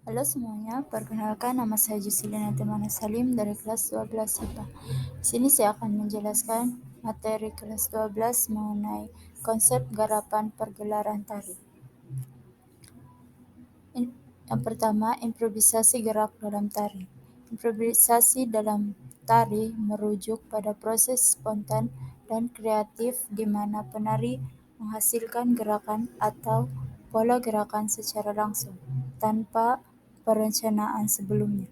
Halo semuanya, perkenalkan nama saya Jusilina Temana Salim dari kelas 12 IPA. Di sini saya akan menjelaskan materi kelas 12 mengenai konsep garapan pergelaran tari. Yang pertama, improvisasi gerak dalam tari. Improvisasi dalam tari merujuk pada proses spontan dan kreatif di mana penari menghasilkan gerakan atau pola gerakan secara langsung, tanpa perencanaan sebelumnya.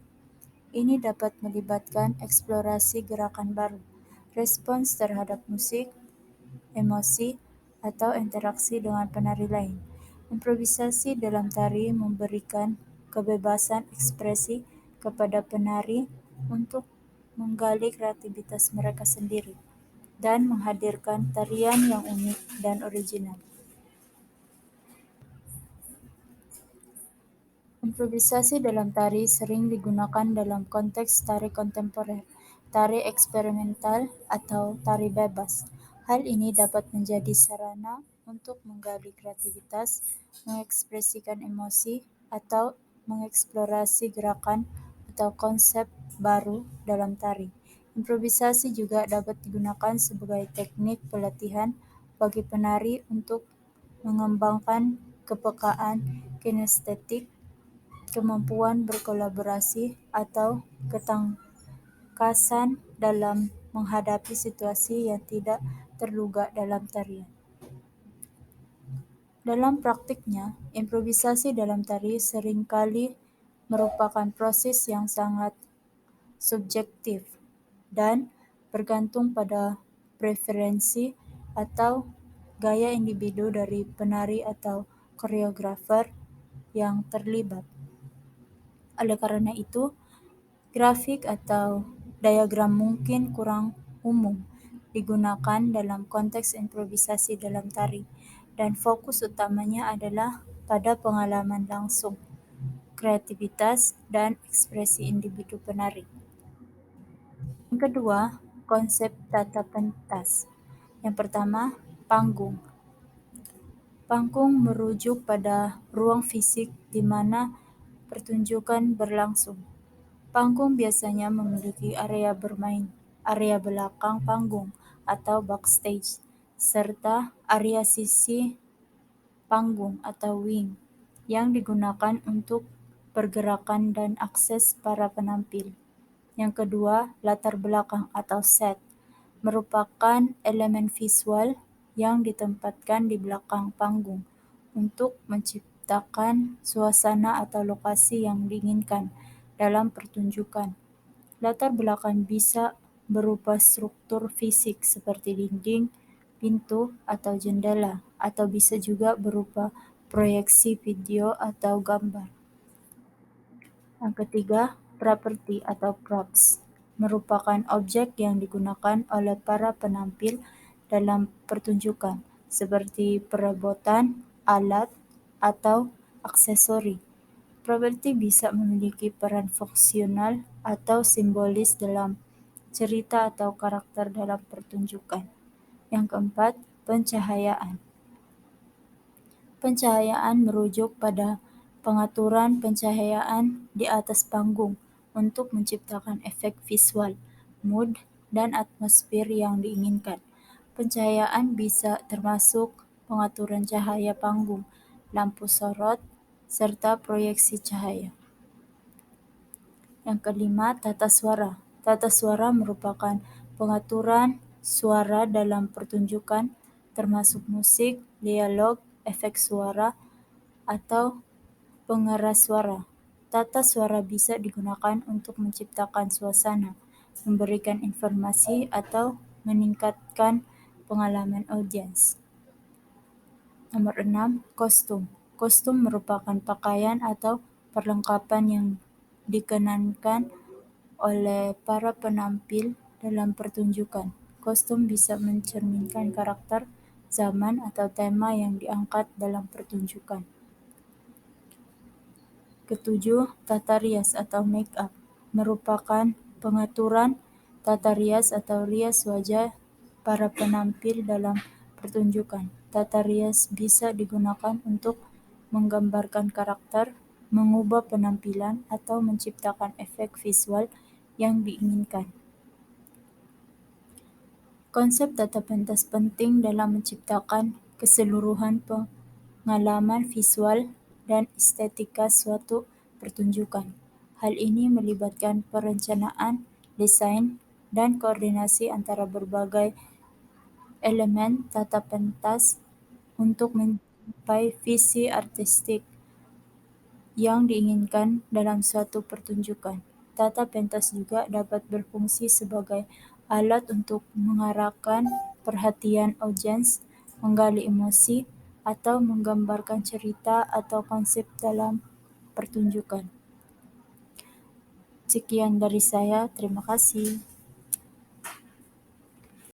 Ini dapat melibatkan eksplorasi gerakan baru, respons terhadap musik, emosi, atau interaksi dengan penari lain. Improvisasi dalam tari memberikan kebebasan ekspresi kepada penari untuk menggali kreativitas mereka sendiri dan menghadirkan tarian yang unik dan original. Improvisasi dalam tari sering digunakan dalam konteks tari kontemporer, tari eksperimental, atau tari bebas. Hal ini dapat menjadi sarana untuk menggali kreativitas, mengekspresikan emosi, atau mengeksplorasi gerakan atau konsep baru dalam tari. Improvisasi juga dapat digunakan sebagai teknik pelatihan bagi penari untuk mengembangkan kepekaan kinestetik, kemampuan berkolaborasi, atau ketangkasan dalam menghadapi situasi yang tidak terduga dalam tarian. Dalam praktiknya, improvisasi dalam tari seringkali merupakan proses yang sangat subjektif dan bergantung pada preferensi atau gaya individu dari penari atau koreografer yang terlibat. Oleh karena itu, grafik atau diagram mungkin kurang umum digunakan dalam konteks improvisasi dalam tari, dan fokus utamanya adalah pada pengalaman langsung, kreativitas, dan ekspresi individu penari. Yang kedua, konsep tata pentas. Yang pertama, panggung. Panggung merujuk pada ruang fisik di mana pertunjukan berlangsung. Panggung biasanya memiliki area bermain, area belakang panggung atau backstage, serta area sisi panggung atau wing yang digunakan untuk pergerakan dan akses para penampil. Yang kedua, latar belakang atau set merupakan elemen visual yang ditempatkan di belakang panggung untuk menciptakan suasana atau lokasi yang diinginkan dalam pertunjukan. Latar belakang bisa berupa struktur fisik seperti dinding, pintu, atau jendela, atau bisa juga berupa proyeksi video atau gambar. Yang ketiga, properti atau props merupakan objek yang digunakan oleh para penampil dalam pertunjukan, seperti perabotan, alat, atau aksesori. Properti bisa memiliki peran fungsional atau simbolis dalam cerita atau karakter dalam pertunjukan. Yang keempat, pencahayaan. Pencahayaan merujuk pada pengaturan pencahayaan di atas panggung untuk menciptakan efek visual, mood, dan atmosfer yang diinginkan. Pencahayaan bisa termasuk pengaturan cahaya panggung, lampu sorot, serta proyeksi cahaya. Yang kelima, tata suara. Tata suara merupakan pengaturan suara dalam pertunjukan, termasuk musik, dialog, efek suara, atau pengeras suara. Tata suara bisa digunakan untuk menciptakan suasana, memberikan informasi, atau meningkatkan pengalaman audiens. Nomor 6, kostum. Kostum merupakan pakaian atau perlengkapan yang dikenakan oleh para penampil dalam pertunjukan. Kostum bisa mencerminkan karakter, zaman, atau tema yang diangkat dalam pertunjukan. Ketujuh, tata rias atau make up merupakan pengaturan tata rias atau rias wajah para penampil dalam pertunjukan. Tata rias bisa digunakan untuk menggambarkan karakter, mengubah penampilan, atau menciptakan efek visual yang diinginkan. Konsep tata pentas penting dalam menciptakan keseluruhan pengalaman visual dan estetika suatu pertunjukan. Hal ini melibatkan perencanaan, desain, dan koordinasi antara berbagai elemen tata pentas untuk mencapai visi artistik yang diinginkan dalam suatu pertunjukan. Tata pentas juga dapat berfungsi sebagai alat untuk mengarahkan perhatian audiens, menggali emosi, atau menggambarkan cerita atau konsep dalam pertunjukan. Sekian dari saya, terima kasih.